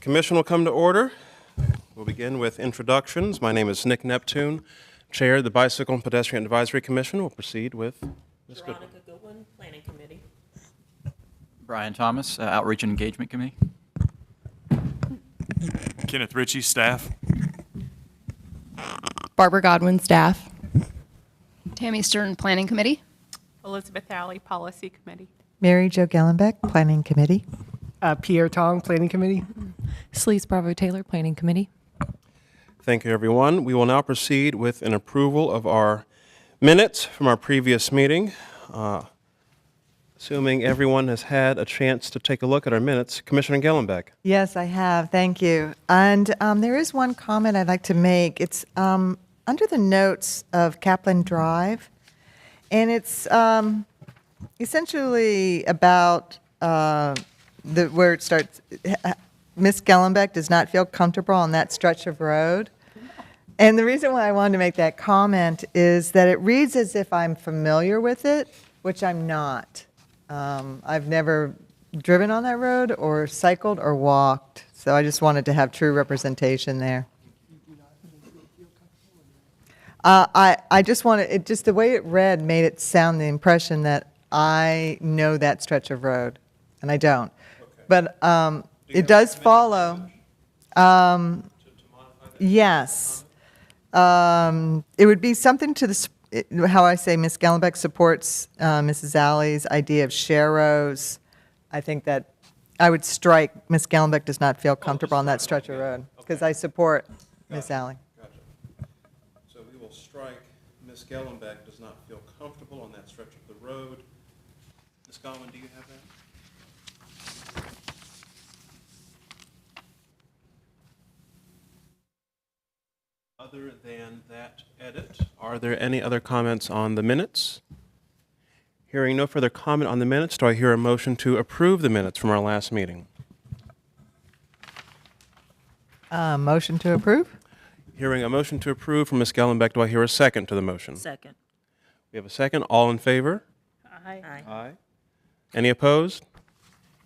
Commission will come to order. We'll begin with introductions. My name is Nick Neptune, Chair of the Bicycle and Pedestrian Advisory Commission. We'll proceed with Ms. Goodwin. Veronica Goodwin, Planning Committee. Brian Thomas, Outreach and Engagement Committee. Kenneth Ritchie, staff. Barbara Godwin, staff. Tammy Stern, Planning Committee. Elizabeth Alley, Policy Committee. Mary Jo Gellenbeck, Planning Committee. Pierre Tong, Planning Committee. Sleaze Bravo Taylor, Planning Committee. Thank you, everyone. We will now proceed with an approval of our minutes from our previous meeting. Assuming everyone has had a chance to take a look at our minutes, Commissioner Gellenbeck. Yes, I have. Thank you. And there is one comment I'd like to make. It's under the notes of Kaplan Drive, and it's essentially about where it starts. Ms. Gellenbeck does not feel comfortable on that stretch of road. And the reason why I wanted to make that comment is that it reads as if I'm familiar with it, which I'm not. I've never driven on that road or cycled or walked, so I just wanted to have true representation there. I just wanted it, just the way it read made it sound the impression that I know that stretch of road, and I don't. Okay. But it does follow. Yes. It would be something to the how I say Ms. Gellenbeck supports Mrs. Alley's idea of share rows. I think that I would strike Ms. Gellenbeck does not feel comfortable on that stretch of road because I support Ms. Alley. Gotcha. So we will strike Ms. Gellenbeck does not feel comfortable on that stretch of the road. Ms. Godwin, do you have that? Other than that edit, are there any other comments on the minutes? Hearing no further comment on the minutes, do I hear a motion to approve the minutes from our last meeting? Motion to approve? Hearing a motion to approve from Ms. Gellenbeck, do I hear a second to the motion? Second. We have a second. All in favor? Aye. Aye. Any opposed?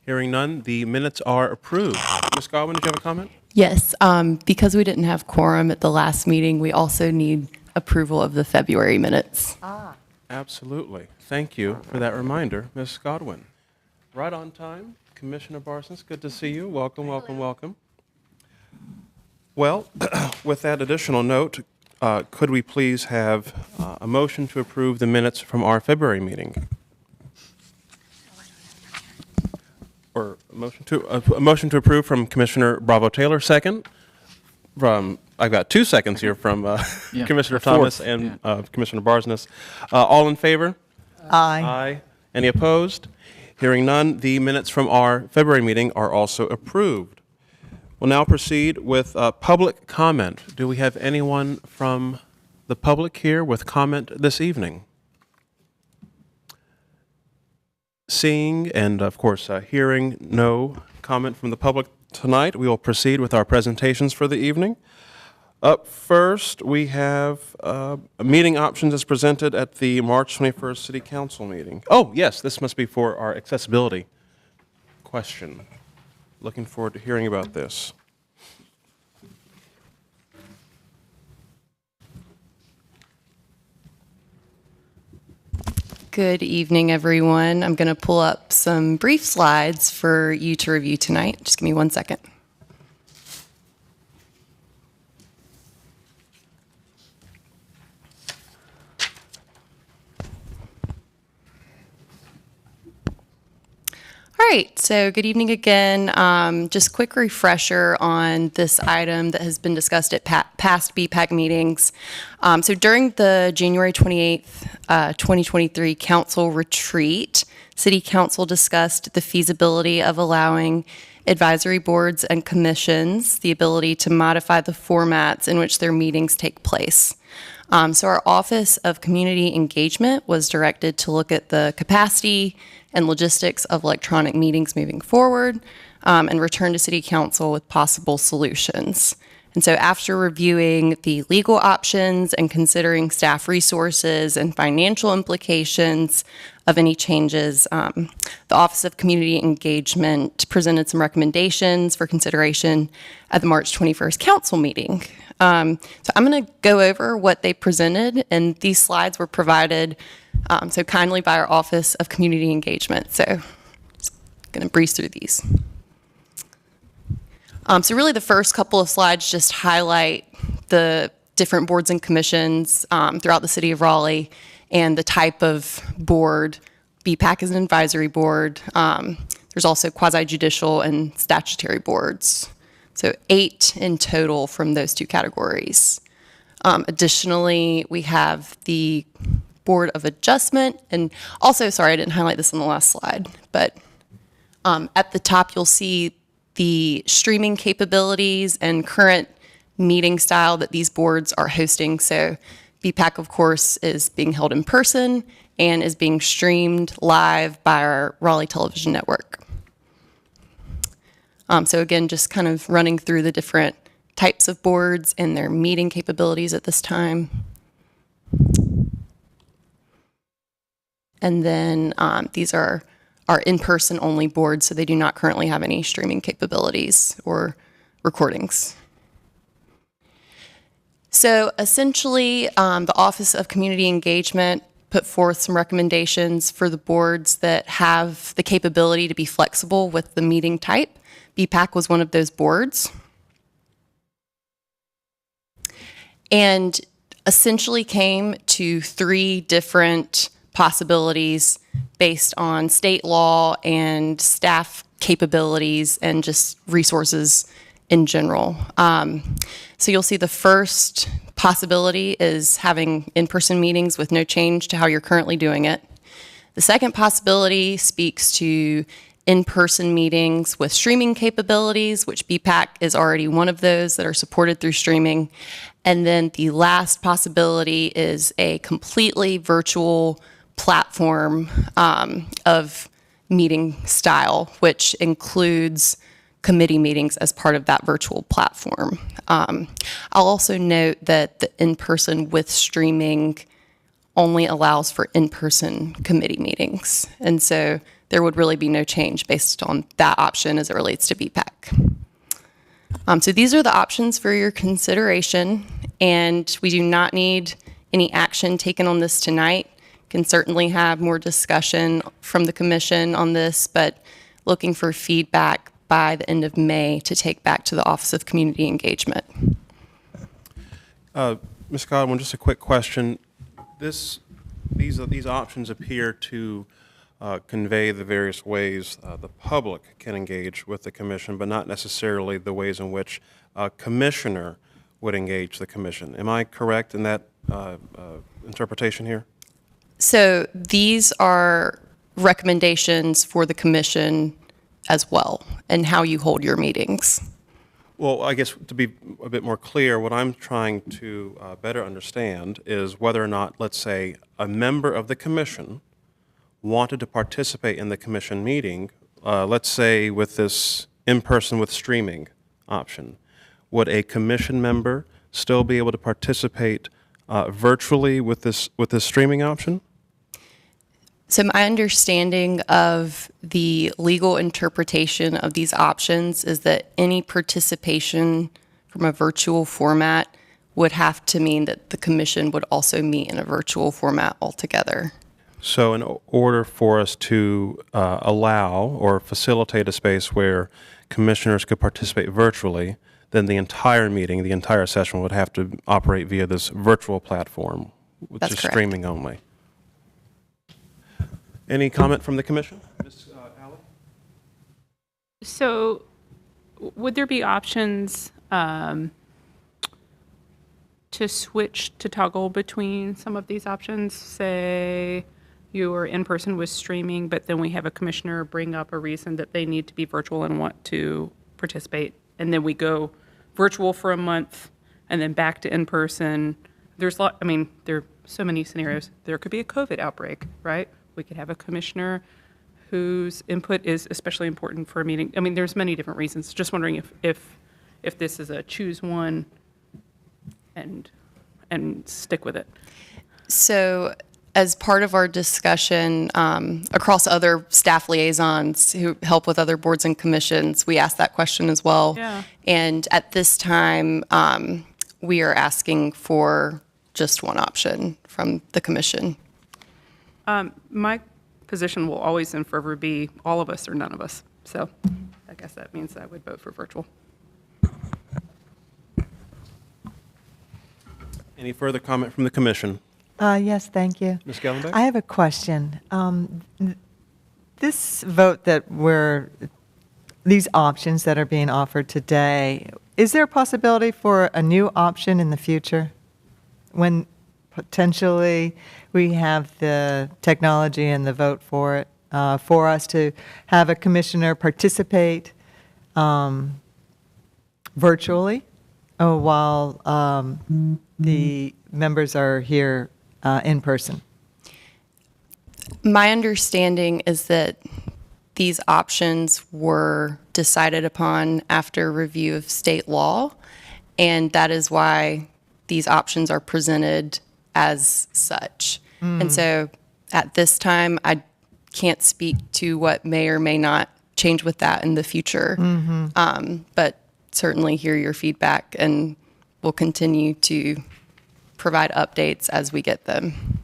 Hearing none, the minutes are approved. Ms. Godwin, did you have a comment? Yes, because we didn't have quorum at the last meeting, we also need approval of the February minutes. Absolutely. Thank you for that reminder, Ms. Godwin. Right on time. Commissioner Barsons, good to see you. Welcome, welcome, welcome. Well, with that additional note, could we please have a motion to approve the minutes from our February meeting? Or a motion to approve from Commissioner Bravo Taylor, second. I've got 2 seconds here from Commissioner Thomas and Commissioner Barsness. All in favor? Aye. Aye. Any opposed? Hearing none, the minutes from our February meeting are also approved. We'll now proceed with public comment. Do we have anyone from the public here with comment this evening? Seeing and, of course, hearing no comment from the public tonight, we will proceed with our presentations for the evening. Up first, we have meeting options as presented at the March 21st City Council meeting. Oh, yes, this must be for our accessibility question. Looking forward to hearing about this. Good evening, everyone. I'm going to pull up some brief slides for you to review tonight. Just give me 1 second. All right, so good evening again. Just quick refresher on this item that has been discussed at past BPAC meetings. So during the January 28th, 2023 council retreat, City Council discussed the feasibility of allowing advisory boards and commissions the ability to modify the formats in which their meetings take place. So our Office of Community Engagement was directed to look at the capacity and logistics of electronic meetings moving forward and return to City Council with possible solutions. And so after reviewing the legal options and considering staff resources and financial implications of any changes, the Office of Community Engagement presented some recommendations for consideration at the March 21st council meeting. So I'm going to go over what they presented, and these slides were provided so kindly by our Office of Community Engagement. So just going to breeze through these. So really the first couple of slides just highlight the different boards and commissions throughout the city of Raleigh and the type of board. BPAC is an advisory board. There's also quasi-judicial and statutory boards. So 8 in total from those 2 categories. Additionally, we have the Board of Adjustment, and also, sorry, I didn't highlight this on the last slide, but at the top you'll see the streaming capabilities and current meeting style that these boards are hosting. So BPAC, of course, is being held in person and is being streamed live by our Raleigh television network. So again, just kind of running through the different types of boards and their meeting capabilities at this time. And then these are our in-person only boards, so they do not currently have any streaming capabilities or recordings. So essentially, the Office of Community Engagement put forth some recommendations for the boards that have the capability to be flexible with the meeting type. BPAC was one of those boards. And essentially came to 3 different possibilities based on state law and staff capabilities and just resources in general. So you'll see the first possibility is having in-person meetings with no change to how you're currently doing it. The second possibility speaks to in-person meetings with streaming capabilities, which BPAC is already one of those that are supported through streaming. And then the last possibility is a completely virtual platform of meeting style, which includes committee meetings as part of that virtual platform. I'll also note that the in-person with streaming only allows for in-person committee meetings. And so there would really be no change based on that option as it relates to BPAC. So these are the options for your consideration, and we do not need any action taken on this tonight. Can certainly have more discussion from the commission on this, but looking for feedback by the end of May to take back to the Office of Community Engagement. Ms. Godwin, just a quick question. These options appear to convey the various ways the public can engage with the commission, but not necessarily the ways in which a commissioner would engage the commission. Am I correct in that interpretation here? So these are recommendations for the commission as well, and how you hold your meetings. Well, I guess to be a bit more clear, what I'm trying to better understand is whether or not, let's say, a member of the commission wanted to participate in the commission meeting, let's say with this in-person with streaming option, would a commission member still be able to participate virtually with this streaming option? So my understanding of the legal interpretation of these options is that any participation from a virtual format would have to mean that the commission would also meet in a virtual format altogether. So in order for us to allow or facilitate a space where commissioners could participate virtually, then the entire meeting, the entire session would have to operate via this virtual platform, which That's is correct. streaming only. Any comment from the commission? Ms. Alley? So would there be options to switch to toggle between some of these options? Say you are in person with streaming, but then we have a commissioner bring up a reason that they need to be virtual and want to participate, and then we go virtual for a month and then back to in person. There are so many scenarios. There could be a COVID outbreak, right? We could have a commissioner whose input is especially important for a meeting. I mean, there's many different reasons. Just wondering if if this is a choose one and stick with it. So as part of our discussion across other staff liaisons who help with other boards and commissions, we asked that question as well. Yeah. And at this time, we are asking for just one option from the commission. My position will always and forever be all of us or none of us. So I guess that means I would vote for virtual. Any further comment from the commission? Yes, thank you. Ms. Gellenbeck? I have a question. This vote these options that are being offered today, is there a possibility for a new option in the future when potentially we have the technology and the vote for it, for us to have a commissioner participate virtually while the members are here in person? My understanding is that these options were decided upon after review of state law, and that is why these options are presented as such. And so at this time, I can't speak to what may or may not change with that in the future, but certainly hear your feedback, and we'll continue to provide updates as we get them.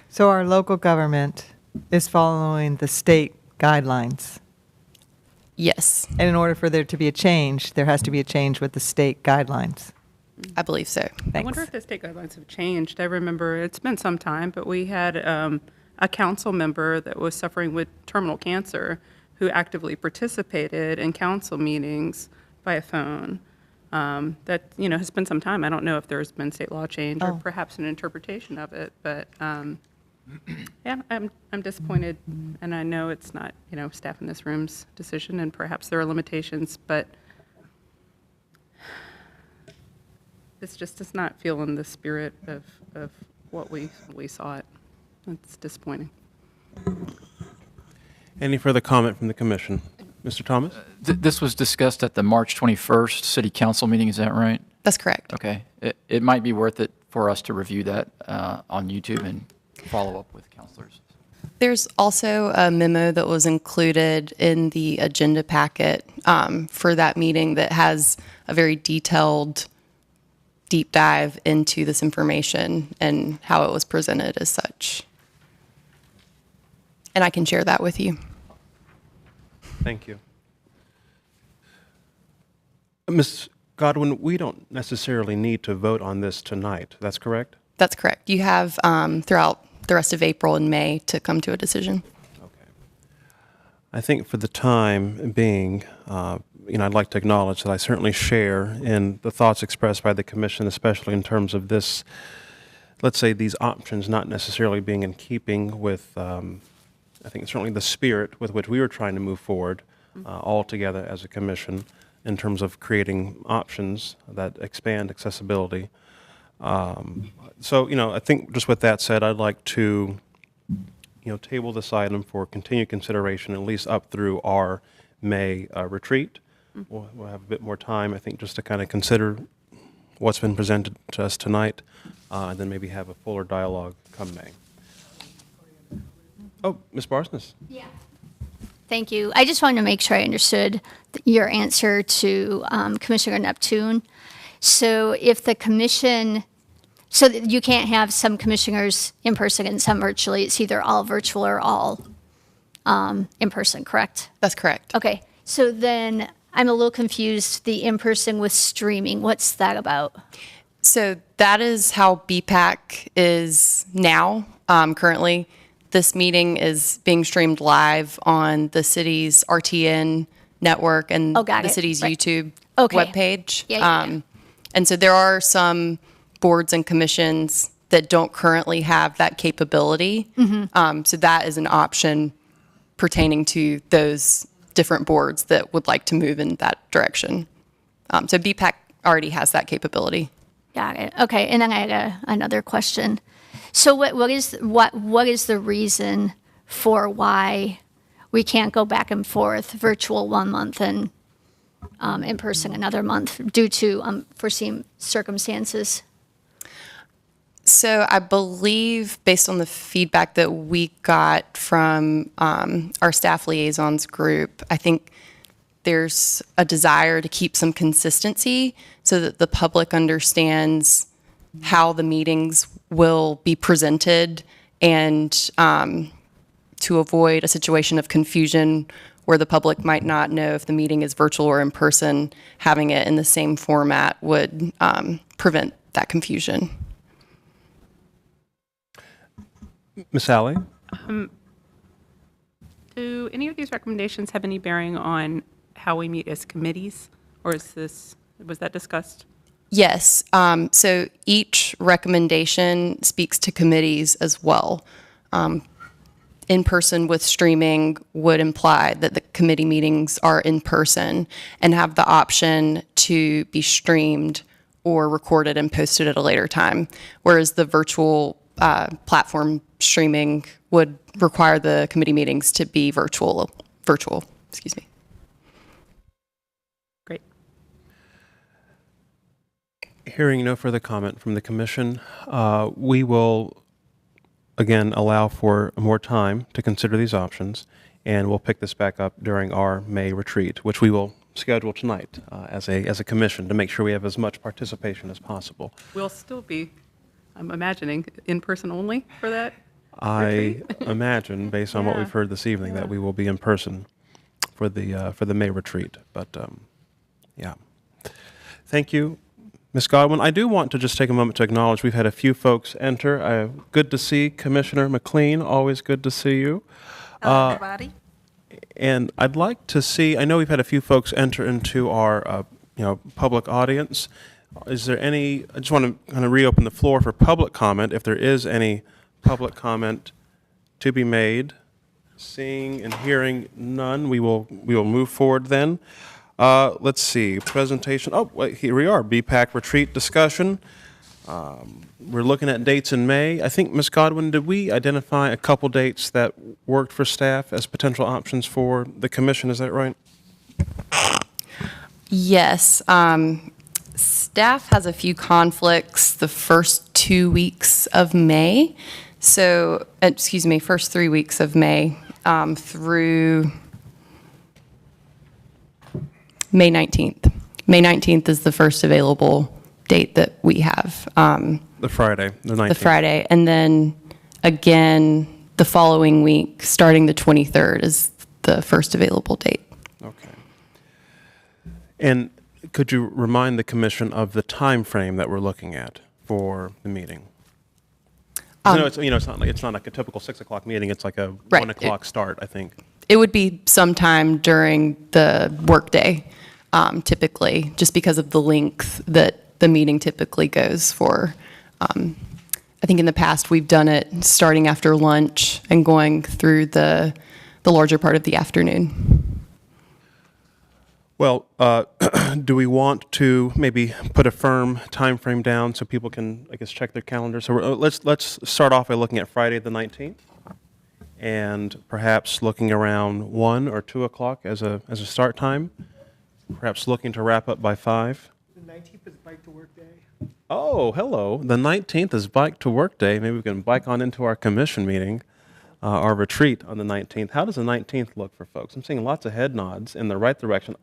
So our local government is following the state guidelines. Yes, And in order for there to be a change, there has to be a change with the state guidelines. I believe so. I Thanks. wonder if the state guidelines have changed. I remember it's been some time, but we had a council member that was suffering with terminal cancer who actively participated in council meetings by phone. That, has been some time. I don't know if there's been state law change or perhaps an interpretation of it, but yeah, I'm disappointed, and I know it's not, staff in this room's decision, and perhaps there are limitations, but this just does not feel in the spirit of what we saw it. It's disappointing. Any further comment from the commission? Mr. Thomas? This was discussed at the March 21st city council meeting, is that right? That's correct. Okay. It might be worth it for us to review that on YouTube and follow up with counselors. There's also a memo that was included in the agenda packet for that meeting that has a very detailed deep dive into this information and how it was presented as such. And I can share that with you. Thank you. Ms. Godwin, we don't necessarily need to vote on this tonight. That's correct? That's correct. You have throughout the rest of April and May to come to a decision. Okay. I think for the time being, I'd like to acknowledge that I certainly share in the thoughts expressed by the commission, especially in terms of this, let's say, these options not necessarily being in keeping with, I think certainly the spirit with which we were trying to move forward all together as a commission in terms of creating options that expand accessibility. So, I think just with that said, I'd like to, table this item for continued consideration, at least up through our May retreat. We'll have a bit more time, I think, just to kind of consider what's been presented to us tonight, and then maybe have a fuller dialogue come May. Oh, Ms. Barsness. Yeah. Thank you. I just wanted to make sure I understood your answer to Commissioner Neptune. So if the commission, so that you can't have some commissioners in person and some virtually, it's either all virtual or all in person, correct? That's correct. Okay. So then I'm a little confused, the in-person with streaming, what's that about? So that is how BPAC is now, currently. This meeting is being streamed live on the city's RTN network and got the it. city's Right. YouTube Okay. webpage. Yeah. And so there are some boards and commissions that don't currently have that capability. So that is an option pertaining to those different boards that would like to move in that direction. So BPAC already has that capability. Got it. Okay. And then I had another question. So what is the reason for why we can't go back and forth virtual 1 month and in person another month due to unforeseen circumstances? So I believe, based on the feedback that we got from our staff liaisons group, I think there's a desire to keep some consistency so that the public understands how the meetings will be presented, and to avoid a situation of confusion where the public might not know if the meeting is virtual or in person. Having it in the same format would prevent that confusion. Ms. Alley? Do any of these recommendations have any bearing on how we meet as committees? Or was that discussed? Yes. So each recommendation speaks to committees as well. In person with streaming would imply that the committee meetings are in person and have the option to be streamed or recorded and posted at a later time, whereas the virtual platform streaming would require the committee meetings to be virtual, excuse me. Great. Hearing no further comment from the commission, we will again allow for more time to consider these options, and we'll pick this back up during our May retreat, which we will schedule tonight as a commission to make sure we have as much participation as possible. We'll still be, I'm imagining, in person only for that? I imagine, based on what we've heard this evening, that we will be in person for the May retreat. But yeah, thank you, Ms. Godwin. I do want to just take a moment to acknowledge we've had a few folks enter. Good to see Commissioner McLean. Always good to see you. Hello, everybody. And I'd like to see. I know we've had a few folks enter into our public audience. Is there any? I just want to kind of reopen the floor for public comment. If there is any public comment to be made, seeing and hearing none, we will move forward then. Let's see, presentation. Oh, wait, here we are. BPAC retreat discussion. We're looking at dates in May. I think, Ms. Godwin, did we identify a couple dates that worked for staff as potential options for the commission? Is that right? Yes. Staff has a few conflicts the first 2 weeks of May. So, first 3 weeks of May through May 19th. May 19th is the first available date that we have. The Friday, the 19th. The Friday. And then again, the following week, starting the 23rd, is the first available date. Okay. And could you remind the commission of the time frame that we're looking at for the meeting? No, it's not like a typical 6 o'clock meeting. It's like a Right. 1 o'clock start, I think. It would be sometime during the workday, typically, just because of the length that the meeting typically goes for. I think in the past we've done it starting after lunch and going through the larger part of the afternoon. Well, do we want to maybe put a firm time frame down so people can, I guess, check their calendars? So let's start off by looking at Friday the 19th, and perhaps looking around 1 or 2 o'clock as a start time. Perhaps looking to wrap up by 5. The 19th is Bike to Work Day. Oh, hello. The 19th is Bike to Work Day. Maybe we can bike on into our commission meeting, our retreat on the 19th. How does the 19th look for folks? I'm seeing lots of head nods in the right direction.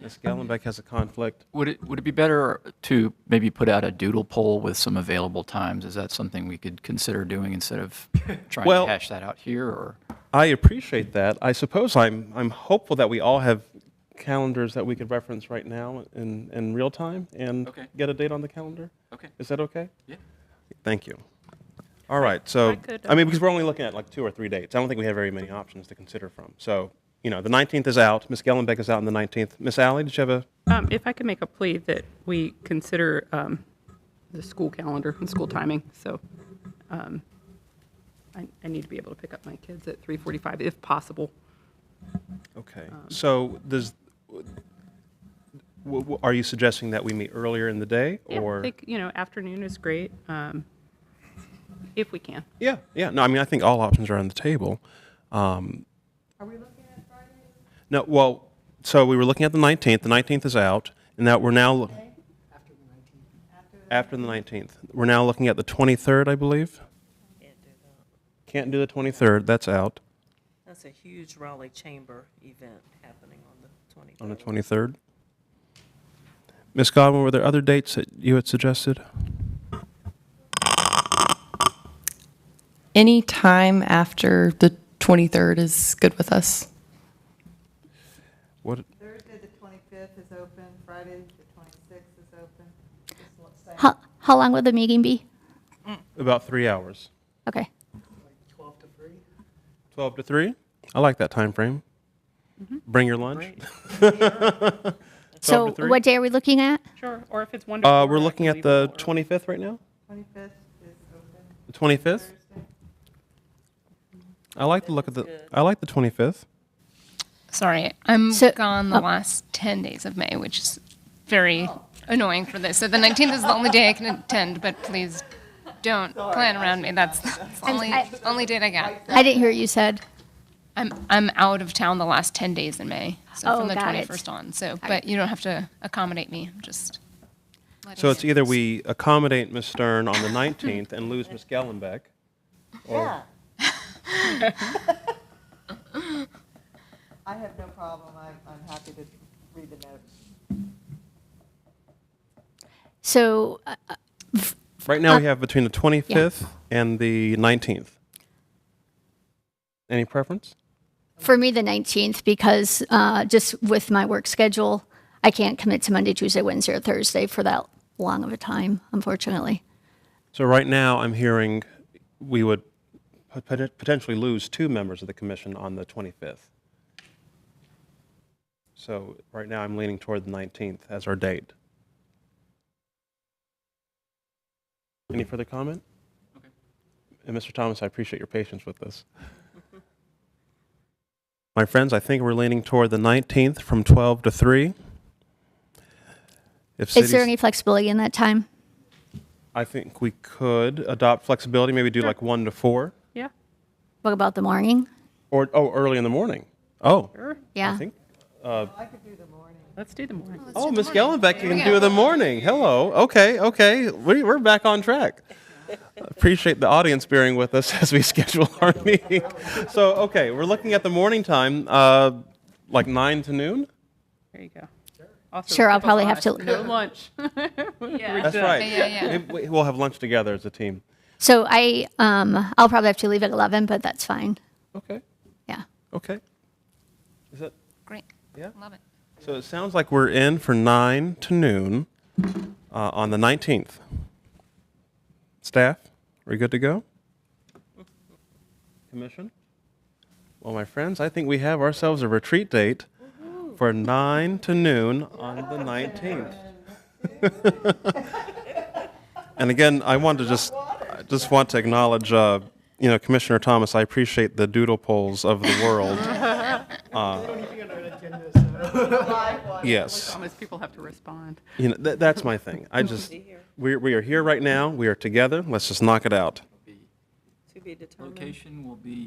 Ms. Gallenbeck has a conflict. Would it be better to maybe put out a doodle poll with some available times? Is that something we could consider doing instead of trying Well, to hash that out here? Or I appreciate that. I suppose I'm hopeful that we all have calendars that we could reference right now in real time and Okay. get a date on the calendar. Okay. Is that okay? Yeah. Thank you. All right. So, I could, I mean, because we're only looking at like 2 or 3 dates. I don't think we have very many options to consider from. So, the 19th is out. Ms. Gellenbeck is out on the 19th. Miss Alley, did you have a? If I could make a plea that we consider the school calendar and school timing. So I need to be able to pick up my kids at 3:45 if possible. Okay. So are you suggesting that we meet earlier in the day, or? I think, afternoon is great, if we can. Yeah. No, I mean, I think all options are on the table. Are we looking at Friday? No, well, so we were looking at the 19th. The 19th is out, and now we're now after the 19th. We're now looking at the 23rd, I believe. Can't do the 23rd. That's out That's a huge Raleigh Chamber event happening on the 23rd. on the 23rd. Ms. Godwin, were there other dates that you had suggested? Any time after the 23rd is good with us. What? Thursday, the 25th is open, Friday, the 26th is open. How long will the meeting be? About 3 hours. Okay. 12 to 3. 12 to 3? I like that time frame. Bring your lunch. So 3? what day are we looking at? Sure, or if it's 1 to 4. We're looking at the 25th right now? 25th is open. The 25th? Thursday. I like the look of the, I like the 25th. Sorry, I'm So- gone the last 10 days of May, which is very annoying for this. So the 19th is the only day I can attend, but please don't plan around me. That's the only date I got. I didn't hear what you said. I'm out of town the last 10 days in May, so Oh, from the got it. 21st on. So, but you don't have to accommodate me. Just So it's either we accommodate Ms. Stern on the 19th and lose Ms. Gellenbeck, or I have no problem. I'm happy to read the notes. So right now we have between the 25th and the 19th. Any preference? for me, the 19th, because just with my work schedule, I can't commit to Monday, Tuesday, Wednesday, or Thursday for that long of a time, unfortunately. So right now I'm hearing we would potentially lose 2 members of the commission on the 25th. So right now I'm leaning toward the 19th as our date. Any further comment? Okay. And Mr. Thomas, I appreciate your patience with this. My friends, I think we're leaning toward the 19th from 12 to 3. If Is there cities- any flexibility in that time? I think we could adopt flexibility, maybe do like 1 to 4, Yeah, What about the morning? or early in the morning. Oh, sure. Yeah. I think. I could do the morning. Let's do the morning. Oh, Miss Gellenbeck can do the morning. Hello. Okay. We're back on track. Appreciate the audience bearing with us as we schedule our meeting. So, okay, we're looking at the morning time, like 9 to noon. There you go. Also, Sure, I'll probably have to- No lunch. That's right. Yeah. We'll have lunch together as a team. So I'll probably have to leave at 11, but that's fine. Okay. Yeah. Okay. Is that? Great. Yeah. Love it. So it sounds like we're in for 9 to noon on the 19th. Staff, are we good to go? Commission? Well, my friends, I think we have ourselves a retreat date for 9 to noon on the 19th. And again, I want to just want to acknowledge, Commissioner Thomas, I appreciate the doodle polls of the world. Yes. Promise people have to respond. That's my thing. We are here right now. We are together. Let's just knock it out. To be determined.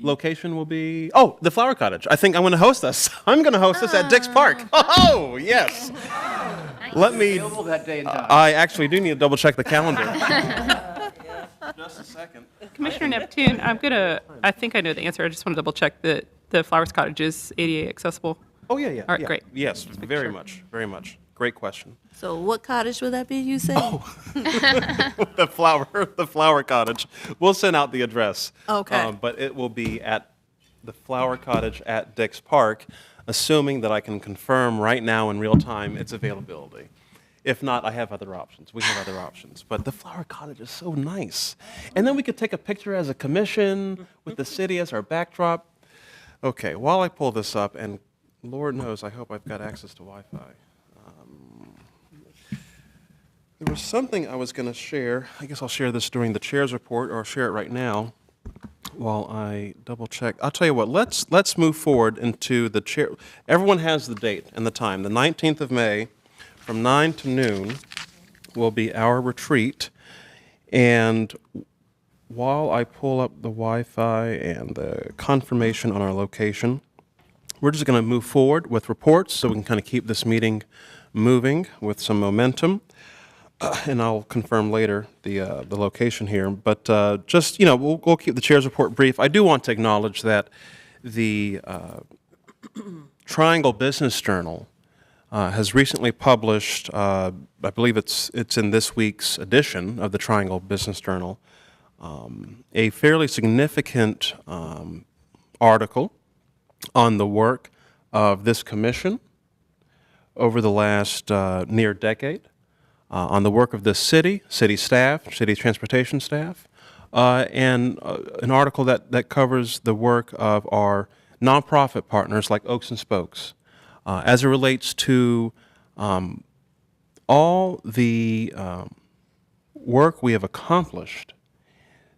Location will be, the Flower Cottage. I think I'm going to host us. I'm going to host us at Dix Park. Oh, yes. Let me, I actually do need to double check the calendar. Just a second. Commissioner Neptune, I think I know the answer. I just want to double check that the Flowers Cottage is ADA accessible. Oh, yeah. All right, yeah. great. Yes, very much. Great question. So what cottage would that be, you say? The Flower Cottage. We'll send out the address. Okay. But it will be at the Flower Cottage at Dix Park, assuming that I can confirm right now in real time its availability. If not, I have other options. We have other options. But the Flower Cottage is so nice. And then we could take a picture as a commission with the city as our backdrop. Okay, while I pull this up, and Lord knows I hope I've got access to Wi-Fi. There was something I was going to share. I guess I'll share this during the chair's report, or I'll share it right now while I double check. I'll tell you what, let's move forward into the chair. Everyone has the date and the time. The 19th of May from 9 to noon will be our retreat. And while I pull up the Wi-Fi and the confirmation on our location, we're just going to move forward with reports so we can kind of keep this meeting moving with some momentum. And I'll confirm later the location here. But just, we'll keep the chair's report brief. I do want to acknowledge that the Triangle Business Journal has recently published, I believe it's in this week's edition of the Triangle Business Journal, a fairly significant article on the work of this commission over the last near decade, on the work of the city staff, city transportation staff, and an article that covers the work of our nonprofit partners like Oaks and Spokes, as it relates to all the work we have accomplished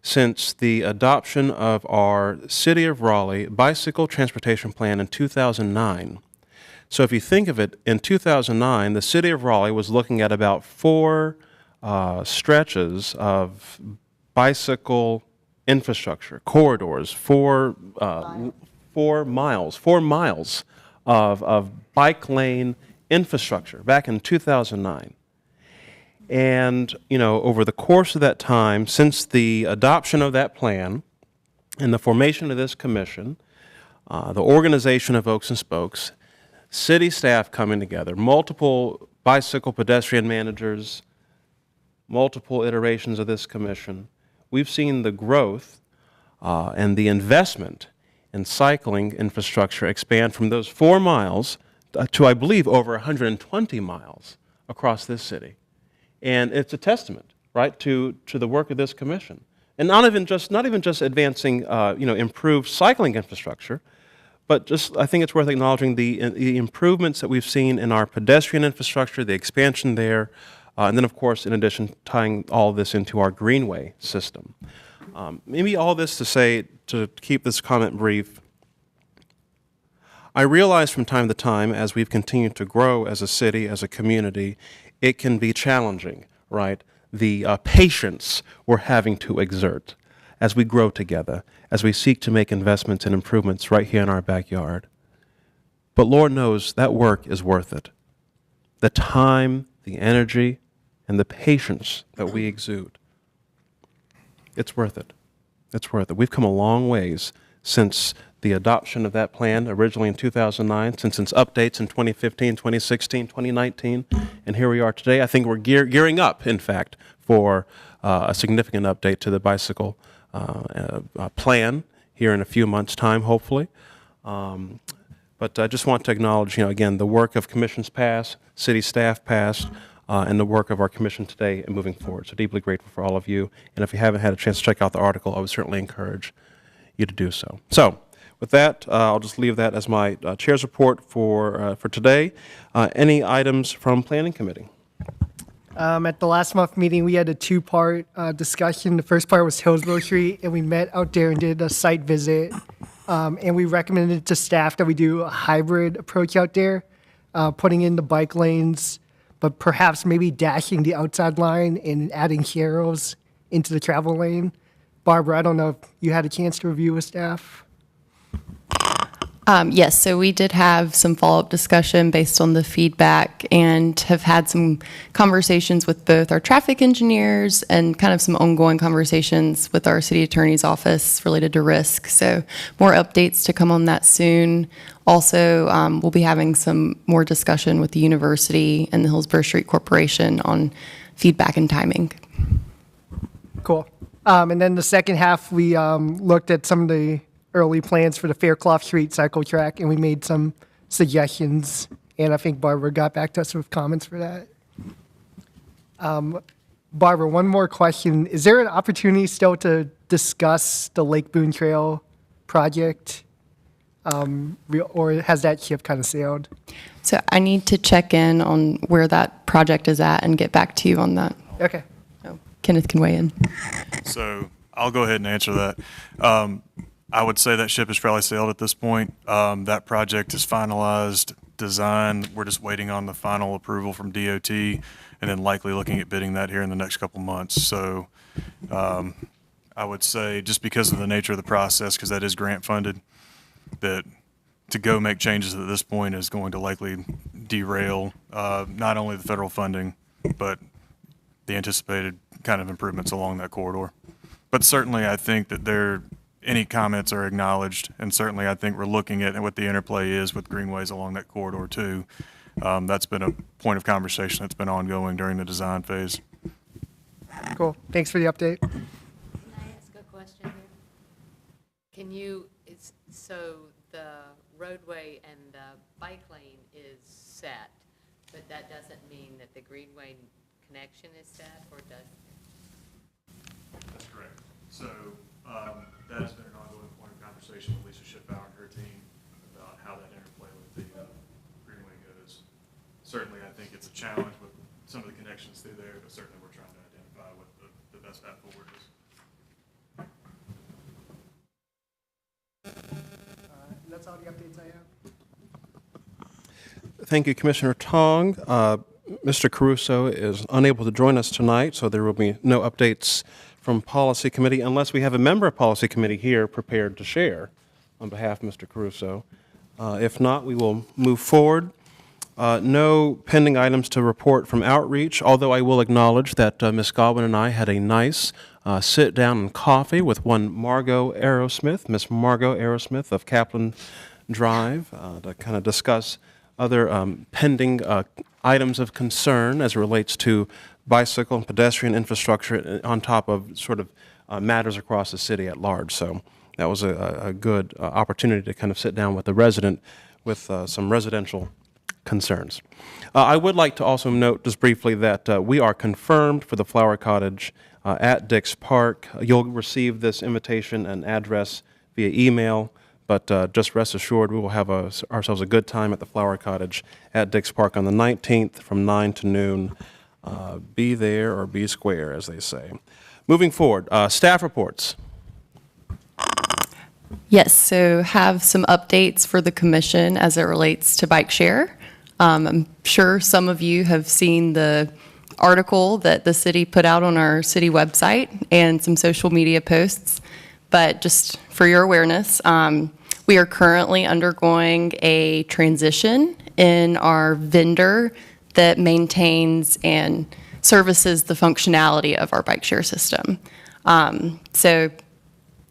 since the adoption of our City of Raleigh Bicycle Transportation Plan in 2009. So if you think of it, in 2009, the City of Raleigh was looking at about 4 stretches of bicycle infrastructure, corridors, 4 miles of bike lane infrastructure back in 2009. And, over the course of that time, since the adoption of that plan and the formation of this commission, the organization of Oaks and Spokes, city staff coming together, multiple bicycle pedestrian managers, multiple iterations of this commission, we've seen the growth and the investment in cycling infrastructure expand from those 4 miles to, I believe, over 120 miles across this city. And it's a testament, right, to the work of this commission. And not even just advancing, improved cycling infrastructure, but just I think it's worth acknowledging the improvements that we've seen in our pedestrian infrastructure, the expansion there, and then, of course, in addition, tying all this into our greenway system. Maybe all this to say, to keep this comment brief, I realize from time to time, as we've continued to grow as a city, as a community, it can be challenging, right? The patience we're having to exert as we grow together, as we seek to make investments and improvements right here in our backyard. But Lord knows that work is worth it. The time, the energy, and the patience that we exude, it's worth it. It's worth it. We've come a long ways since the adoption of that plan originally in 2009, since its updates in 2015, 2016, 2019, and here we are today. I think we're gearing up, in fact, for a significant update to the bicycle plan here in a few months' time, hopefully. But I just want to acknowledge, again, the work of commissions past, city staff past, and the work of our commission today and moving forward. So deeply grateful for all of you. And if you haven't had a chance to check out the article, I would certainly encourage you to do so. So with that, I'll just leave that as my chair's report for today. Any items from Planning Committee? At the last month meeting, we had a 2-part discussion. The first part was Hillsborough Street, and we met out there and did a site visit. And we recommended to staff that we do a hybrid approach out there, putting in the bike lanes, but perhaps maybe dashing the outside line and adding arrows into the travel lane. Barbara, I don't know if you had a chance to review with staff. Yes, so we did have some follow-up discussion based on the feedback and have had some conversations with both our traffic engineers and kind of some ongoing conversations with our city attorney's office related to risk. So more updates to come on that soon. Also, we'll be having some more discussion with the university and the Hillsborough Street Corporation on feedback and timing. Cool. And then the second half, we looked at some of the early plans for the Fairclough Street cycle track, and we made some suggestions, and I think Barbara got back to us with comments for that. Barbara, one more question. Is there an opportunity still to discuss the Lake Boone Trail project, or has that ship kind of sailed? So I need to check in on where that project is at and get back to you on that. Okay. So Kenneth can weigh in. So I'll go ahead and answer that. I would say that ship is fairly sailed at this point. That project is finalized, design. We're just waiting on the final approval from DOT, and then likely looking at bidding that here in the next couple months. So I would say just because of the nature of the process, because that is grant funded, that to go make changes at this point is going to likely derail not only the federal funding, but the anticipated kind of improvements along that corridor. But certainly, I think that any comments are acknowledged, and certainly I think we're looking at what the interplay is with greenways along that corridor too. That's been a point of conversation that's been ongoing during the design phase. Cool. Thanks for the update. Can I ask a question here? So the roadway and the bike lane is set, but that doesn't mean that the greenway connection is set, or does it? That's correct. So that has been an ongoing point of conversation with Lisa Shipbauer and her team about how that interplay with the greenway goes. Certainly, I think it's a challenge with some of the connections through there, but certainly we're trying to identify what the best path forward is. That's all the updates I have. Thank you, Commissioner Tong. Mr. Caruso is unable to join us tonight, so there will be no updates from Policy Committee unless we have a member of Policy Committee here prepared to share on behalf of Mr. Caruso. If not, we will move forward. No pending items to report from outreach, although I will acknowledge that Ms. Godwin and I had a nice sit-down and coffee with one Margot Aerosmith, Miss Margot Aerosmith of Kaplan Drive, to kind of discuss other pending items of concern as it relates to bicycle and pedestrian infrastructure on top of sort of matters across the city at large. So that was a good opportunity to kind of sit down with the resident with some residential concerns. I would like to also note just briefly that we are confirmed for the Flower Cottage at Dix Park. You'll receive this invitation and address via email, but just rest assured we will have ourselves a good time at the Flower Cottage at Dix Park on the 19th from 9 to noon. Be there or be square, as they say. Moving forward, staff reports. Yes, so have some updates for the commission as it relates to bike share. I'm sure some of you have seen the article that the city put out on our city website and some social media posts, but just for your awareness, we are currently undergoing a transition in our vendor that maintains and services the functionality of our bike share system. So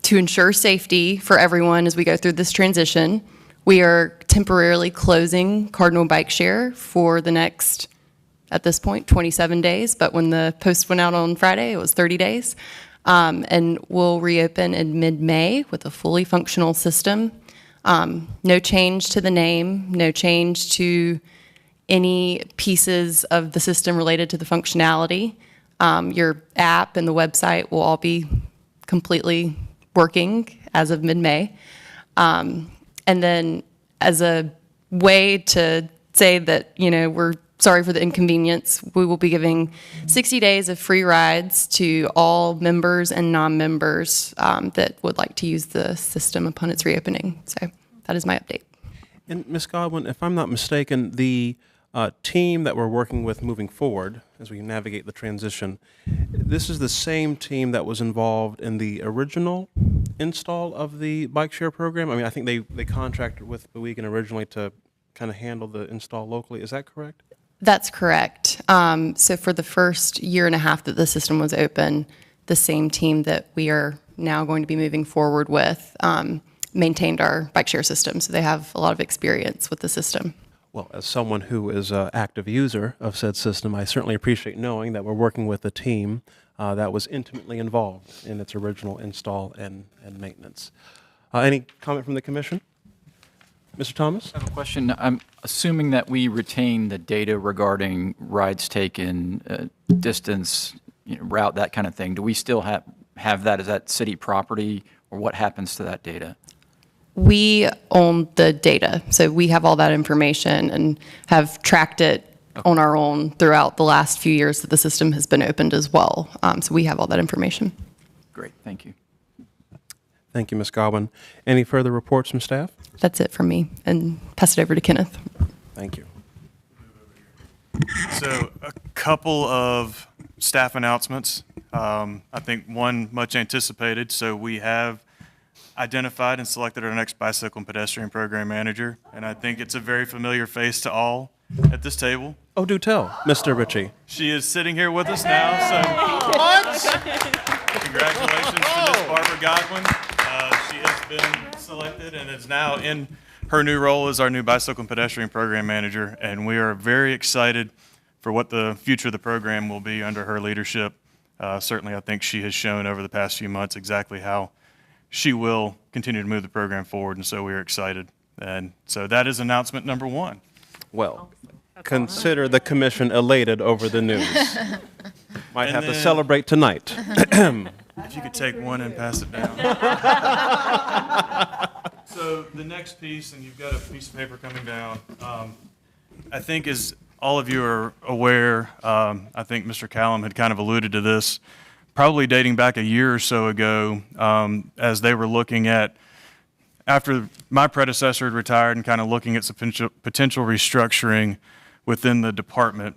to ensure safety for everyone as we go through this transition, we are temporarily closing Cardinal Bike Share for the next, at this point, 27 days. But when the post went out on Friday, it was 30 days. And we'll reopen in mid-May with a fully functional system. No change to the name, no change to any pieces of the system related to the functionality. Your app and the website will all be completely working as of mid-May. And then as a way to say that, we're sorry for the inconvenience, we will be giving 60 days of free rides to all members and non-members that would like to use the system upon its reopening. So that is my update. And Ms. Godwin, if I'm not mistaken, the team that we're working with moving forward as we navigate the transition, this is the same team that was involved in the original install of the bike share program? I mean, I think they contracted with Bewegan originally to kind of handle the install locally. Is that correct? That's correct. So for the first year and a half that the system was open, the same team that we are now going to be moving forward with maintained our bike share system. So they have a lot of experience with the system. Well, as someone who is an active user of said system, I certainly appreciate knowing that we're working with a team that was intimately involved in its original install and maintenance. Any comment from the commission? Mr. Thomas? I have a question. I'm assuming that we retain the data regarding rides taken, distance, route, that kind of thing. Do we still have that? Is that city property, or what happens to that data? We own the data, so we have all that information and have tracked it on our own throughout the last few years that the system has been opened as well. So we have all that information. Great, thank you. Thank you, Ms. Godwin. Any further reports from staff? That's it from me, and pass it over to Kenneth. Thank you. So a couple of staff announcements. I think one much anticipated. So we have identified and selected our next bicycle and pedestrian program manager, and I think it's a very familiar face to all at this table. Oh, do tell, Mr. Ritchie. She is sitting here with us now, so congratulations to Ms. Barbara Godwin. She has been selected and is now in her new role as our new bicycle and pedestrian program manager, and we are very excited for what the future of the program will be under her leadership. Certainly, I think she has shown over the past few months exactly how she will continue to move the program forward, and so we are excited. And so that is announcement number one. Well, consider the commission elated over the news. Might And have to then- celebrate tonight. If you could take one and pass it down. So the next piece, and you've got a piece of paper coming down, I think as all of you are aware, I think Mr. Callum had kind of alluded to this, probably dating back a year or so ago, as they were looking at, after my predecessor had retired and kind of looking at some potential restructuring within the department,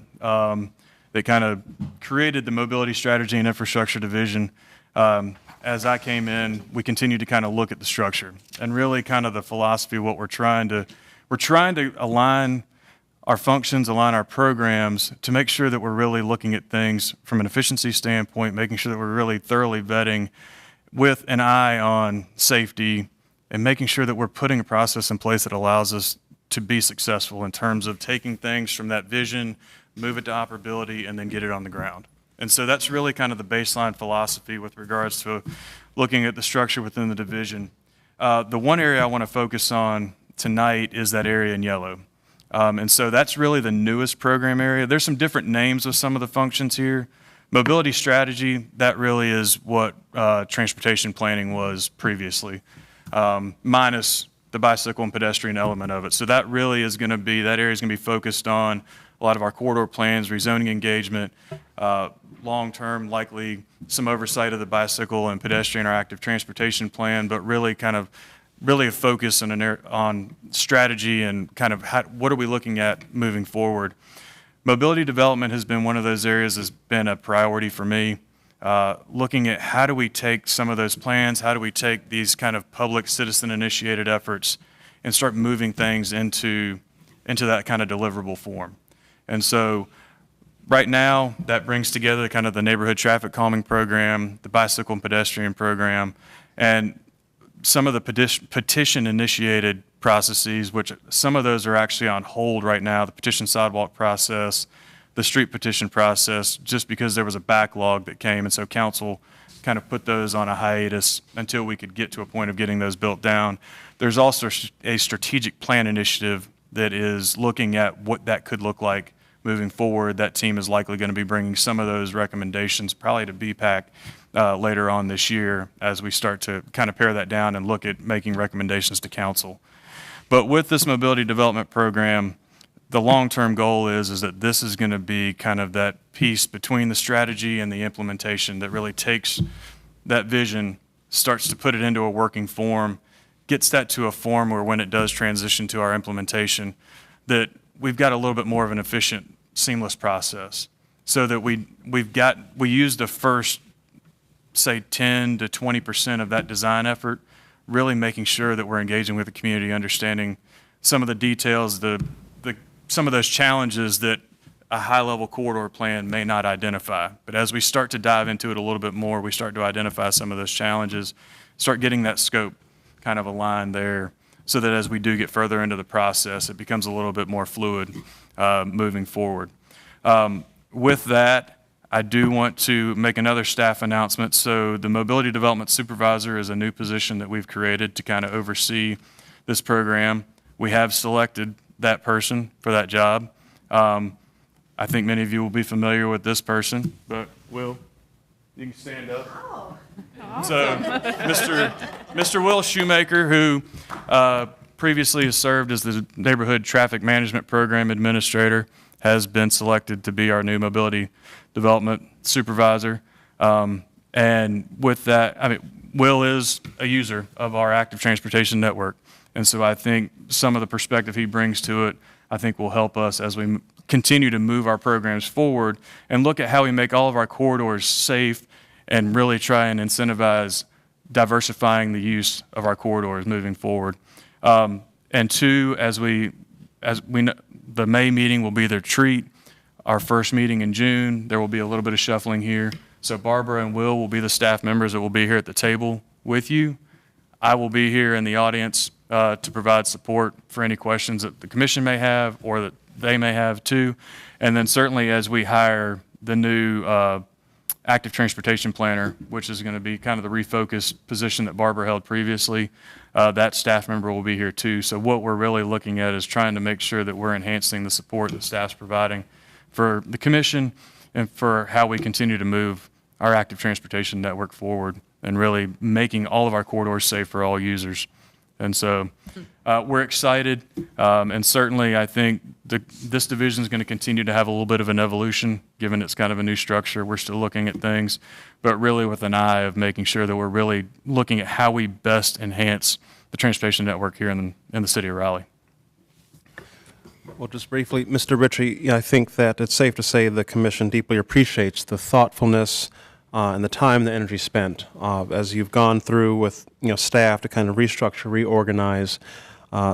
they kind of created the Mobility Strategy and Infrastructure Division. As I came in, we continued to kind of look at the structure and really kind of the philosophy of what we're trying to align our functions, align our programs to make sure that we're really looking at things from an efficiency standpoint, making sure that we're really thoroughly vetting with an eye on safety and making sure that we're putting a process in place that allows us to be successful in terms of taking things from that vision, move it to operability, and then get it on the ground. And so that's really kind of the baseline philosophy with regards to looking at the structure within the division. The one area I want to focus on tonight is that area in yellow. And so that's really the newest program area. There's some different names of some of the functions here. Mobility strategy, that really is what transportation planning was previously, minus the bicycle and pedestrian element of it. So that really is going to be, that area is going to be focused on a lot of our corridor plans, rezoning engagement, long-term, likely some oversight of the bicycle and pedestrian or active transportation plan, but really kind of really a focus on strategy and kind of what are we looking at moving forward. Mobility development has been one of those areas that's been a priority for me, looking at how do we take some of those plans, how do we take these kind of public citizen-initiated efforts and start moving things into that kind of deliverable form. And so right now, that brings together kind of the neighborhood traffic calming program, the bicycle and pedestrian program, and some of the petition-initiated processes, which some of those are actually on hold right now, the petition sidewalk process, the street petition process, just because there was a backlog that came. And so council kind of put those on a hiatus until we could get to a point of getting those built down. There's also a strategic plan initiative that is looking at what that could look like moving forward. That team is likely going to be bringing some of those recommendations probably to BPAC later on this year as we start to kind of pare that down and look at making recommendations to council. But with this mobility development program, the long-term goal is that this is going to be kind of that piece between the strategy and the implementation that really takes that vision, starts to put it into a working form, gets that to a form where when it does transition to our implementation, that we've got a little bit more of an efficient, seamless process so that we use the first, say, 10 to 20% of that design effort, really making sure that we're engaging with the community, understanding some of the details, some of those challenges that a high-level corridor plan may not identify. But as we start to dive into it a little bit more, we start to identify some of those challenges, start getting that scope kind of aligned there so that as we do get further into the process, it becomes a little bit more fluid moving forward. With that, I do want to make another staff announcement. So the Mobility Development Supervisor is a new position that we've created to kind of oversee this program. We have selected that person for that job. I think many of you will be familiar with this person, but Will, you can stand up. Oh. So Mr. Will Shoemaker, who previously has served as the Neighborhood Traffic Management Program Administrator, has been selected to be our new Mobility Development Supervisor. And with that, I mean, Will is a user of our active transportation network. And so I think some of the perspective he brings to it, I think will help us as we continue to move our programs forward and look at how we make all of our corridors safe and really try and incentivize diversifying the use of our corridors moving forward. And two, as we know, the May meeting will be their treat. Our first meeting in June, there will be a little bit of shuffling here. So Barbara and Will be the staff members that will be here at the table with you. I will be here in the audience to provide support for any questions that the commission may have or that they may have too. And then certainly as we hire the new active transportation planner, which is going to be kind of the refocused position that Barbara held previously, that staff member will be here too. So what we're really looking at is trying to make sure that we're enhancing the support that staff's providing for the commission and for how we continue to move our active transportation network forward and really making all of our corridors safe for all users. And so we're excited, and certainly I think this division is going to continue to have a little bit of an evolution, given it's kind of a new structure. We're still looking at things, but really with an eye of making sure that we're really looking at how we best enhance the transportation network here in the city of Raleigh. Well, just briefly, Mr. Ritchie, I think that it's safe to say the commission deeply appreciates the thoughtfulness and the time and the energy spent as you've gone through with staff to kind of restructure, reorganize,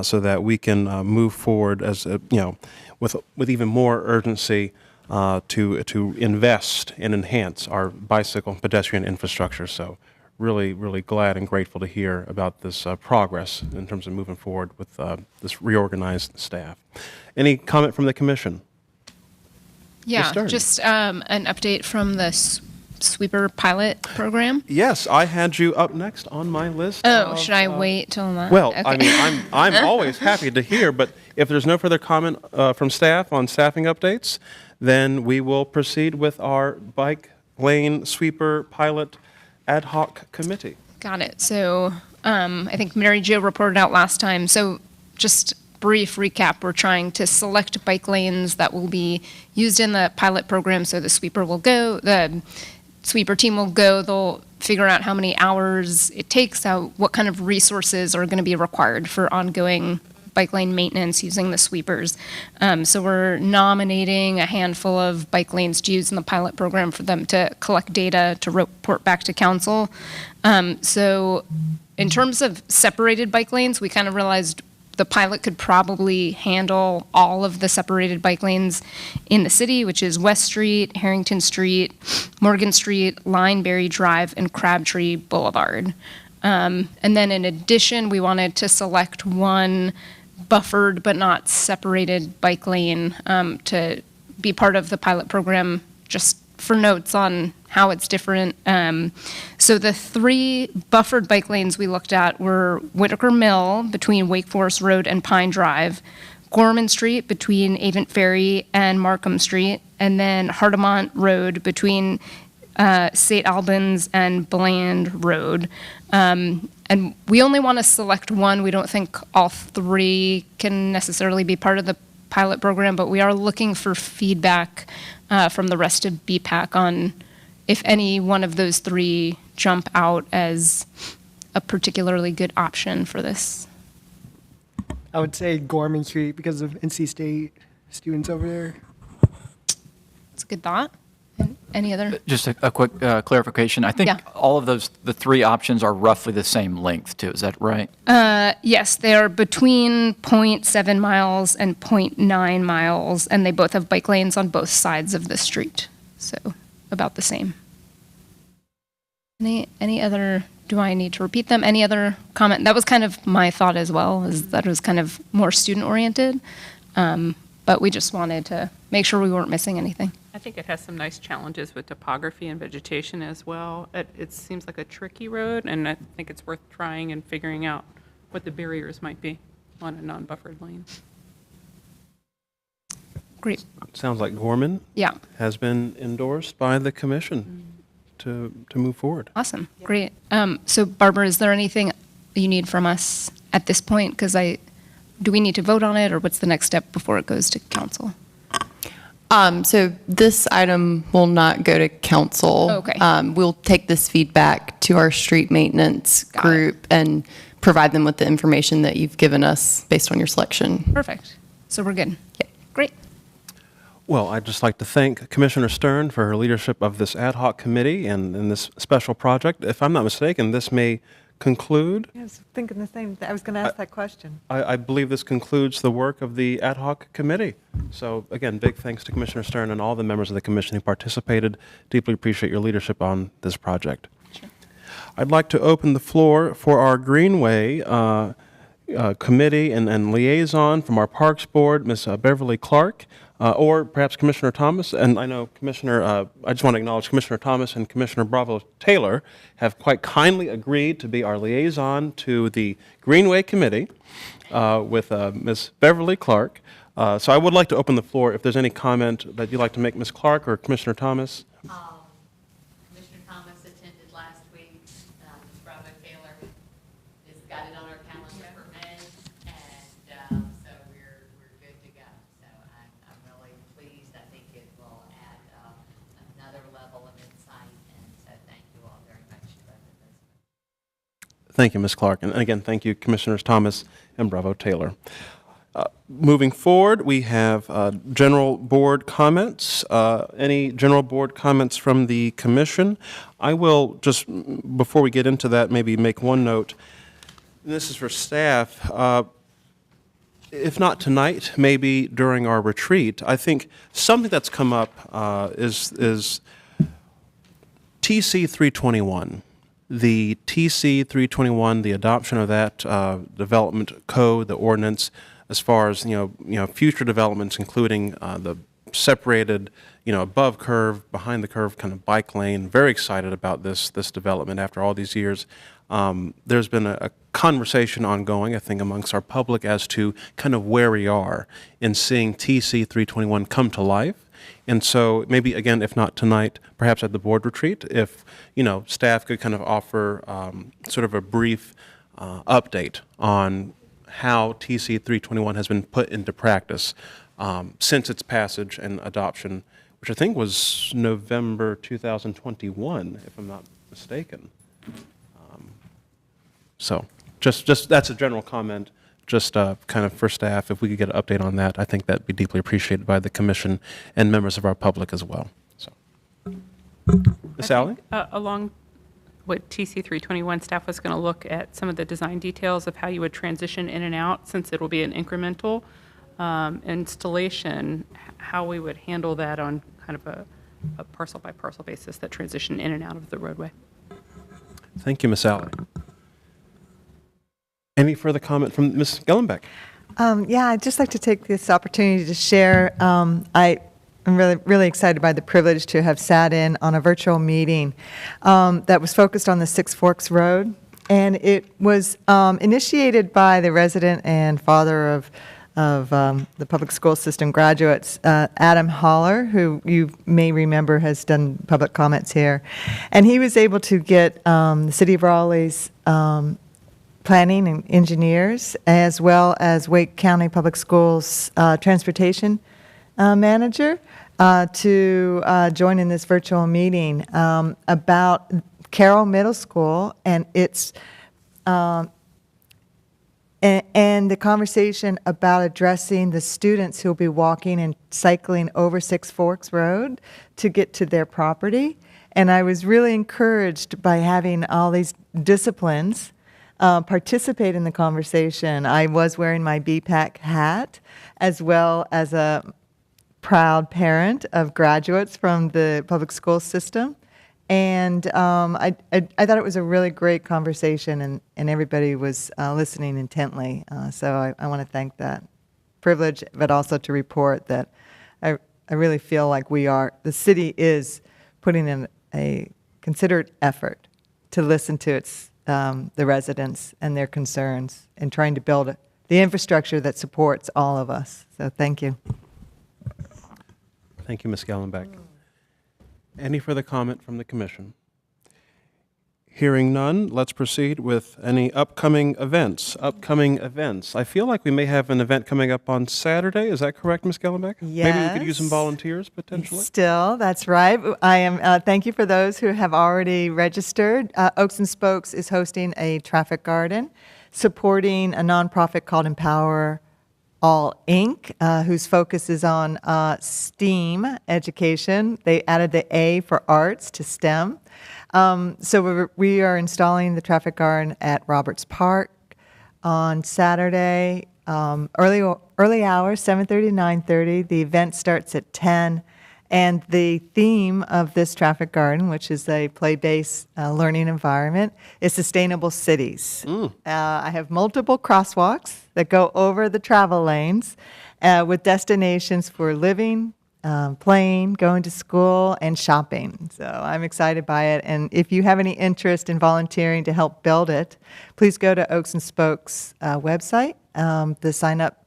so that we can move forward as with even more urgency to invest and enhance our bicycle and pedestrian infrastructure. So really, really glad and grateful to hear about this progress in terms of moving forward with this reorganized staff. Any comment from the commission? Yeah, just an update from the sweeper pilot program. Yes, I had you up next on my list. Oh, should I wait till that? Well, Okay. I mean, I'm always happy to hear, but if there's no further comment from staff on staffing updates, then we will proceed with our bike lane sweeper pilot ad hoc committee. Got it. So I think Mary Jo reported out last time. So just brief recap, we're trying to select bike lanes that will be used in the pilot program. So the sweeper team will go, they'll figure out how many hours it takes, what kind of resources are going to be required for ongoing bike lane maintenance using the sweepers. So we're nominating a handful of bike lanes to use in the pilot program for them to collect data to report back to council. So in terms of separated bike lanes, we kind of realized the pilot could probably handle all of the separated bike lanes in the city, which is West Street, Harrington Street, Morgan Street, Lineberry Drive, and Crabtree Boulevard. And then in addition, we wanted to select one buffered but not separated bike lane to be part of the pilot program, just for notes on how it's different. So the three buffered bike lanes we looked at were Whitaker Mill between Wake Forest Road and Pine Drive, Gorman Street between Avent Ferry and Markham Street, and then Hardemont Road between St. Albans and Bland Road. And we only want to select one. We don't think all three can necessarily be part of the pilot program, but we are looking for feedback from the rest of BPAC on if any one of those three jump out as a particularly good option for this. I would say Gorman Street because of NC State students over there. That's a good thought. Any other? Just a quick clarification. I think Yeah. all of the three options are roughly the same length too. Is that right? Yes, they are between 0.7 miles and 0.9 miles, and they both have bike lanes on both sides of the street. So about the same. Any other, do I need to repeat them? Any other comment? That was kind of my thought as well, is that it was kind of more student-oriented. But we just wanted to make sure we weren't missing anything. I think it has some nice challenges with topography and vegetation as well. It seems like a tricky road, and I think it's worth trying and figuring out what the barriers might be on a non-buffered lane. Great. Sounds like Gorman Yeah. has been endorsed by the commission to move forward. Awesome. Great. So Barbara, is there anything you need from us at this point? Because do we need to vote on it, or what's the next step before it goes to council? So this item will not go to council. Okay. We'll take this feedback to our street maintenance Got it. group and provide them with the information that you've given us based on your selection. Perfect. So we're good. Yep. Great. Well, I'd just like to thank Commissioner Stern for her leadership of this ad hoc committee and this special project. If I'm not mistaken, this may conclude. I was thinking the same, I was going to ask that question. I believe this concludes the work of the ad hoc committee. So again, big thanks to Commissioner Stern and all the members of the commission who participated. Deeply appreciate your leadership on this project. Sure. I'd like to open the floor for our Greenway committee and liaison from our Parks Board, Ms. Beverly Clark, or perhaps Commissioner Thomas. And I know I just want to acknowledge Commissioner Thomas and Commissioner Bravo Taylor have quite kindly agreed to be our liaison to the Greenway Committee with Ms. Beverly Clark. So I would like to open the floor if there's any comment that you'd like to make, Ms. Clark or Commissioner Thomas. Commissioner Thomas attended last week. Ms. Bravo Taylor has got it on our calendar for May, and so we're good to go. So I'm really pleased. I think it will add another level of insight, and so thank you all very much for both of those. Thank you, Ms. Clark. And again, thank you, Commissioners Thomas and Bravo Taylor. Moving forward, we have general board comments. Any general board comments from the commission? I will just, before we get into that, maybe make one note. And this is for staff. If not tonight, maybe during our retreat. I think something that's come up is TC 321. The TC 321, the adoption of that development code, the ordinance, as far as future developments, including the separated, above curve, behind the curve kind of bike lane. Very excited about this development after all these years. There's been a conversation ongoing, I think, amongst our public as to kind of where we are in seeing TC 321 come to life. And so maybe, again, if not tonight, perhaps at the board retreat, if, staff could kind of offer sort of a brief update on how TC 321 has been put into practice since its passage and adoption, which I think was November 2021, if I'm not mistaken. So just that's a general comment, just kind of for staff. If we could get an update on that, I think that'd be deeply appreciated by the commission and members of our public as well. So, Ms. Sally? Along with TC 321, staff was going to look at some of the design details of how you would transition in and out, since it will be an incremental installation, how we would handle that on kind of a parcel by parcel basis, that transition in and out of the roadway. Thank you, Ms. Sally. Any further comment from Ms. Gellenbeck? Yeah, I'd just like to take this opportunity to share. I'm really excited by the privilege to have sat in on a virtual meeting that was focused on the Six Forks Road. And it was initiated by the resident and father of the public school system graduates, Adam Holler, who you may remember has done public comments here. And he was able to get the City of Raleigh's planning and engineers, as well as Wake County Public Schools transportation manager, to join in this virtual meeting about Carroll Middle School and its and the conversation about addressing the students who will be walking and cycling over Six Forks Road to get to their property. And I was really encouraged by having all these disciplines participate in the conversation. I was wearing my BPAC hat, as well as a proud parent of graduates from the public school system. And I thought it was a really great conversation, and everybody was listening intently. So I want to thank that privilege, but also to report that I really feel like the city is putting in a considered effort to listen to the residents and their concerns, and trying to build the infrastructure that supports all of us. So thank you. Thank you, Ms. Gellenbeck. Any further comment from the commission? Hearing none, let's proceed with any upcoming events. I feel like we may have an event coming up on Saturday. Is that correct, Ms. Gellenbeck? Yes. Maybe we could use some volunteers, potentially? Still, that's right. I am. Thank you for those who have already registered. Oaks and Spokes is hosting a traffic garden, supporting a nonprofit called Empower All Inc., whose focus is on STEAM education. They added the A for arts to STEM. So we are installing the traffic guard at Roberts Park on Saturday, early hours, 7:30 to 9:30. The event starts at 10. And the theme of this traffic garden, which is a play-based learning environment, is sustainable cities. I have multiple crosswalks that go over the travel lanes with destinations for living, playing, going to school, and shopping. So I'm excited by it. And if you have any interest in volunteering to help build it, please go to Oaks and Spokes website. The sign-up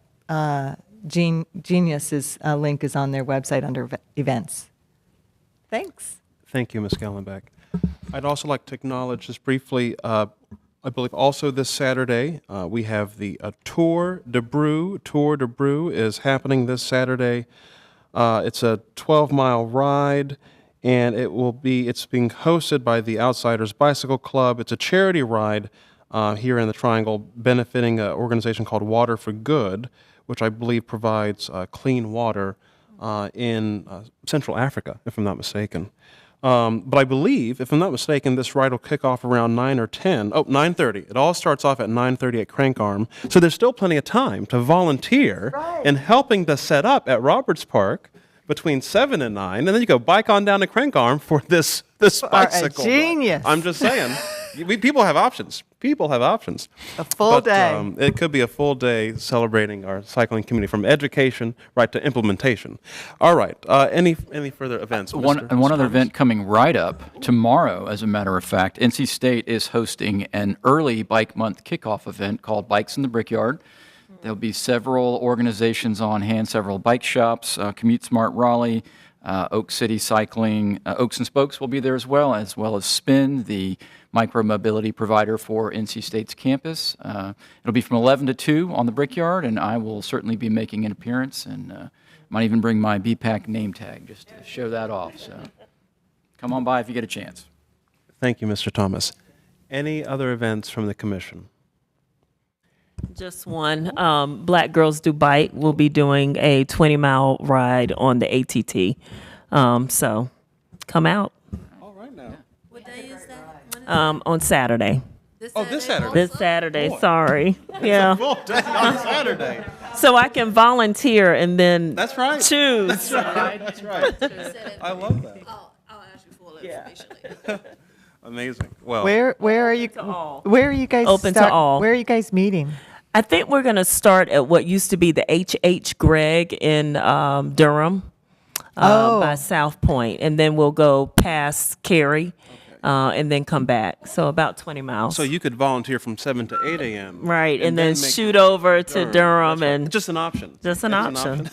Genius's link is on their website under events. Thanks. Thank you, Ms. Gallenbeck. I'd also like to acknowledge just briefly, I believe also this Saturday, we have the Tour de Brew. Tour de Brew is happening this Saturday. It's a 12-mile ride, and it's being hosted by the Outsiders Bicycle Club. It's a charity ride here in the Triangle, benefiting an organization called Water for Good, which I believe provides clean water in Central Africa, if I'm not mistaken. But I believe, if I'm not mistaken, this ride will kick off around 9 or 10. Oh, 9:30. It all starts off at 9:30 at Crank Arm. So there's still plenty of time to volunteer in helping to set up at Roberts Park between 7 and 9. And then you go bike on down to Crank Arm for this bicycle. Genius. Ride. I'm just saying. People have options. People have options. A full day. It could be a full day celebrating our cycling community from education right to implementation. All right. Any further events? One other event coming right up tomorrow, as a matter of fact. NC State is hosting an early Bike Month kickoff event called Bikes in the Brickyard. There'll be several organizations on hand, several bike shops, Commute Smart Raleigh, Oak City Cycling, Oaks and Spokes will be there as well as Spin, the micro-mobility provider for NC State's campus. It'll be from 11 to 2 on the Brickyard, and I will certainly be making an appearance, and might even bring my BPAC name tag just to show that off. So come on by if you get a chance. Thank you, Mr. Thomas. Any other events from the commission? Just one. Black Girls Do Bike will be doing a 20-mile ride on the ATT. So come out. All right now. What day is that? On Saturday. This this Saturday? This Saturday, sorry. Yeah. Full day on Saturday. So I can volunteer and then That's right. choose. That's right. I love that. I'll ask you for information later. Amazing. Well, Where are you? all. Where are you guys? Open to all. Where are you guys meeting? I think we're going to start at what used to be the H.H. Gregg in Durham by South Point, and then we'll go past Cary and then come back. So about 20 miles. so you could volunteer from 7 to 8 a.m. Right, and then make shoot over to Durham That's right. and Just an option. just an option.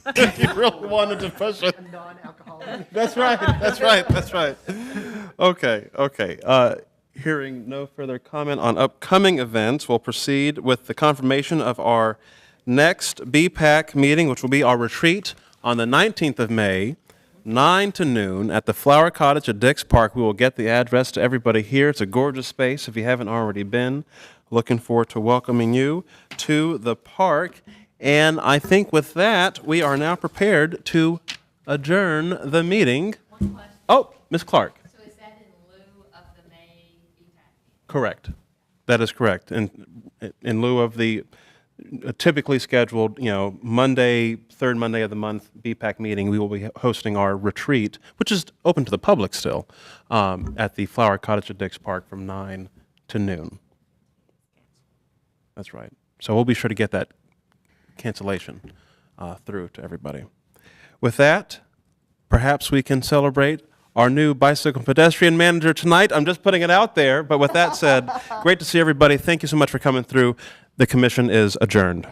If you really wanted to push it. That's right. That's right. That's right. Okay. Hearing no further comment on upcoming events, we'll proceed with the confirmation of our next BPAC meeting, which will be our retreat on the 19th of May, 9 to noon at the Flower Cottage at Dix Park. We will get the address to everybody here. It's a gorgeous space if you haven't already been. Looking forward to welcoming you to the park. And I think with that, we are now prepared to adjourn the meeting. One question. Oh, Ms. Clark. So is that in lieu of the May BPAC? Correct. That is correct. In lieu of the typically scheduled, Monday, third Monday of the month BPAC meeting, we will be hosting our retreat, which is open to the public still, at the Flower Cottage at Dix Park from 9 to noon. That's right. So we'll be sure to get that cancellation through to everybody. With that, perhaps we can celebrate our new bicycle pedestrian manager tonight. I'm just putting it out there, but with that said, great to see everybody. Thank you so much for coming through. The commission is adjourned.